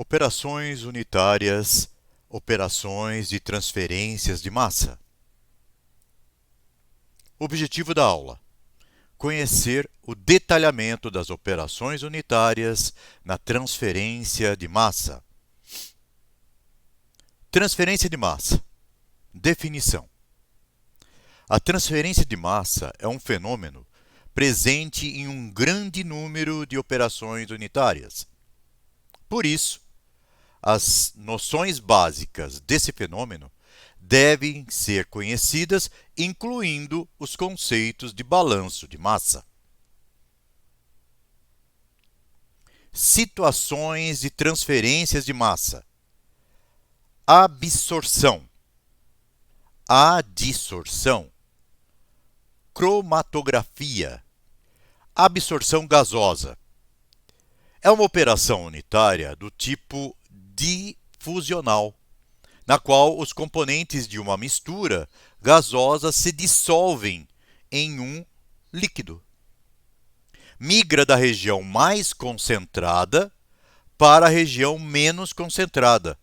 Operações unitárias, operações de transferências de massa. Objetivo da aula: conhecer o detalhamento das operações unitárias na transferência de massa. Transferência de massa. Definição: a transferência de massa é um fenômeno presente em um grande número de operações unitárias. Por isso, as noções básicas desse fenômeno devem ser conhecidas, incluindo os conceitos de balanço de massa. Situações de transferências de massa. Absorção, adsorção, cromatografia, absorção gasosa. É uma operação unitária do tipo difusional, na qual os componentes de uma mistura gasosa se dissolvem em um líquido. Migra da região mais concentrada para a região menos concentrada,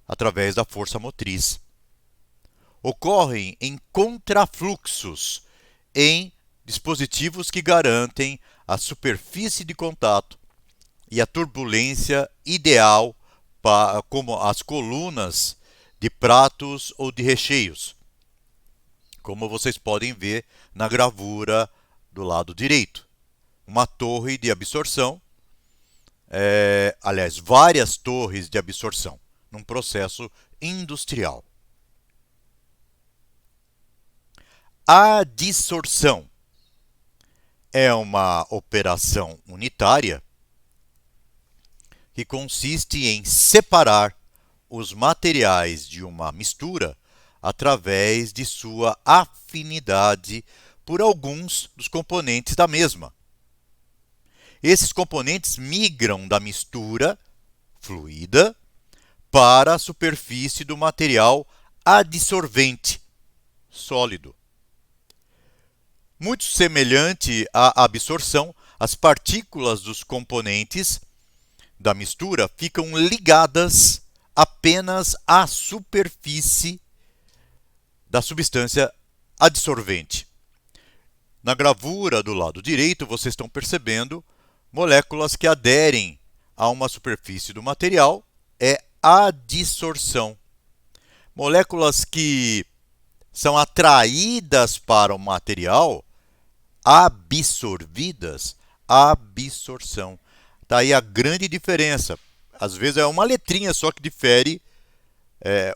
através da força motriz. Ocorrem em contrafluxos em dispositivos que garantem a superfície de contato e a turbulência ideal, como as colunas de pratos ou de recheios, como vocês podem ver na gravura do lado direito. Uma torre de absorção, várias torres de absorção, num processo industrial. Adsorção é uma operação unitária que consiste em separar os materiais de uma mistura através de sua afinidade por alguns dos componentes da mesma. Esses componentes migram da mistura fluida para a superfície do material adsorvente, sólido. Muito semelhante à absorção, as partículas dos componentes da mistura ficam ligadas apenas à superfície da substância adsorvente. Na gravura do lado direito, vocês estão percebendo moléculas que aderem a uma superfície do material, é adsorção. Moléculas que são atraídas para o material, absorvidas, absorção. Está aí a grande diferença. Às vezes é uma letrinha só que difere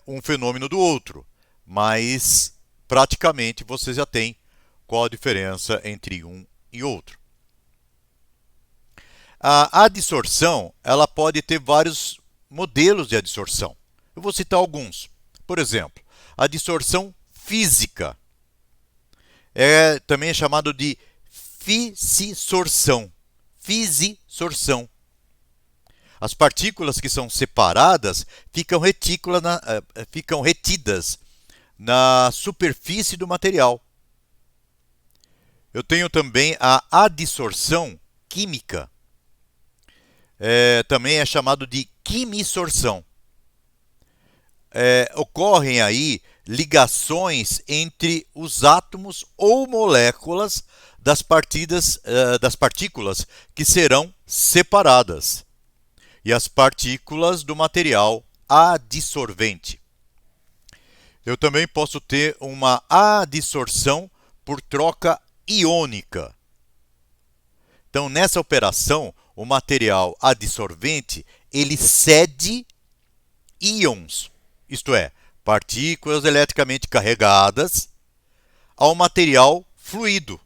um fenômeno do outro, mas praticamente você já tem qual a diferença entre um e outro. A adsorção, ela pode ter vários modelos de adsorção. Eu vou citar alguns. Por exemplo, a adsorção física também é chamado de fissorção. Fissorção. As partículas que são separadas ficam retidas na superfície do material. Eu tenho também a adsorção química. Também é chamado de quimissorção. Ocorrem aí ligações entre os átomos ou moléculas das partículas que serão separadas e as partículas do material adsorvente. Eu também posso ter uma adsorção por troca iônica. Então, nessa operação, o material adsorvente ele cede íons, isto é, partículas eletricamente carregadas, ao material fluido,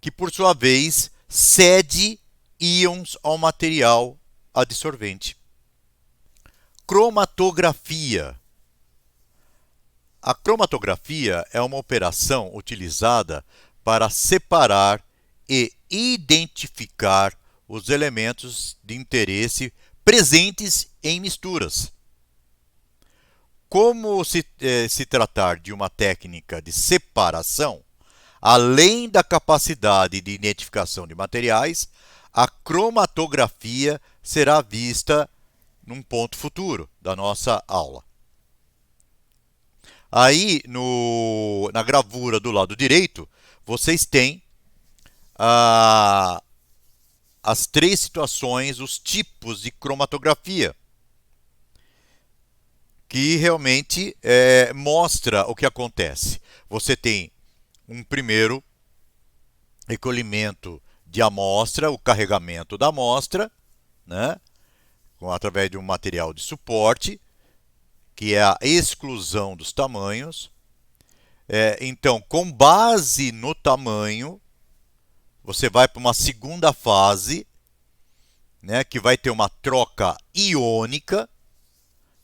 que por sua vez cede íons ao material adsorvente. Cromatografia. A cromatografia é uma operação utilizada para separar e identificar os elementos de interesse presentes em misturas. Como se tratar de uma técnica de separação, além da capacidade de identificação de materiais, a cromatografia será vista num ponto futuro da nossa aula. Aí, na gravura do lado direito, vocês têm as três situações, os tipos de cromatografia, que realmente mostra o que acontece. Você tem um primeiro recolhimento de amostra, o carregamento da amostra, né, através de um material de suporte, que é a exclusão dos tamanhos. Então, com base no tamanho, você vai para uma segunda fase, né, que vai ter uma troca iônica,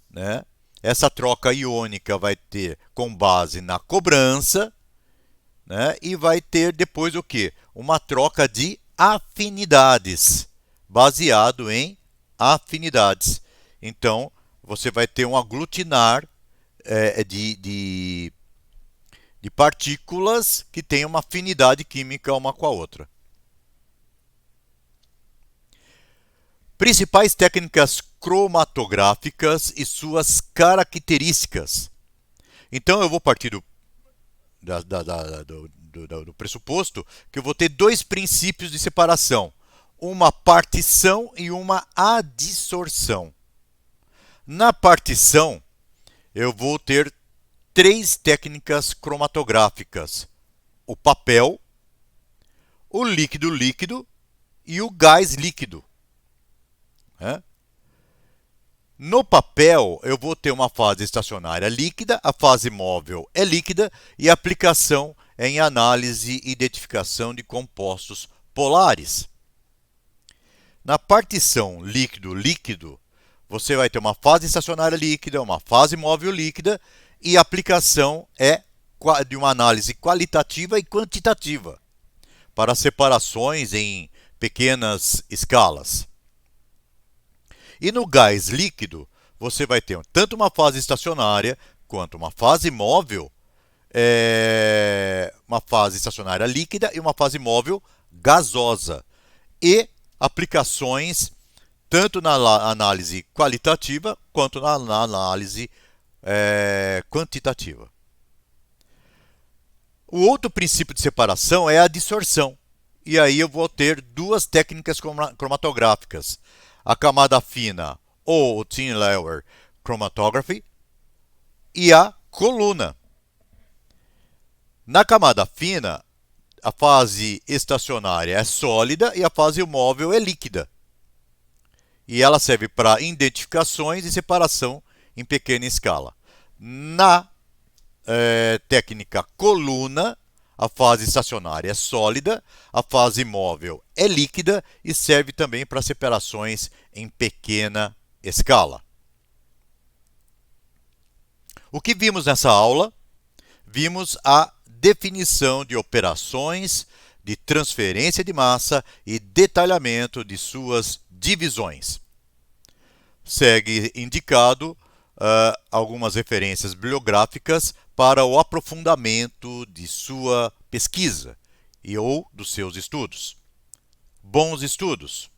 né? Essa troca iônica vai ter com base na cobrança, né? E vai ter depois o que? Uma troca de afinidades, baseado em afinidades. Então, você vai ter um aglutinar de partículas que têm uma afinidade química uma com a outra. Principais técnicas cromatográficas e suas características. Então eu vou partir do pressuposto que eu vou ter dois princípios de separação: uma partição e uma adsorção. Na partição, eu vou ter três técnicas cromatográficas: o papel, o líquido líquido e o gás líquido. No papel, eu vou ter uma fase estacionária líquida, a fase móvel é líquida e a aplicação é em análise e identificação de compostos polares. Na partição líquido-líquido, você vai ter uma fase estacionária líquida, uma fase móvel líquida e a aplicação é de uma análise qualitativa e quantitativa para separações em pequenas escalas. E no gás líquido, você vai ter tanto uma fase estacionária quanto uma fase móvel, uma fase estacionária líquida e uma fase móvel gasosa. E aplicações tanto na análise qualitativa quanto na análise quantitativa. O outro princípio de separação é a dissorção. E aí eu vou ter duas técnicas cromatográficas: a camada fina ou thin layer chromatography e a coluna. Na camada fina, a fase estacionária é sólida e a fase móvel é líquida. E ela serve para identificações e separação em pequena escala. Na técnica coluna, a fase estacionária é sólida, a fase móvel é líquida e serve também para separações em pequena escala. O que vimos nessa aula? Vimos a definição de operações de transferência de massa e detalhamento de suas divisões. Segue indicado algumas referências bibliográficas para o aprofundamento de sua pesquisa ou dos seus estudos. Bons estudos!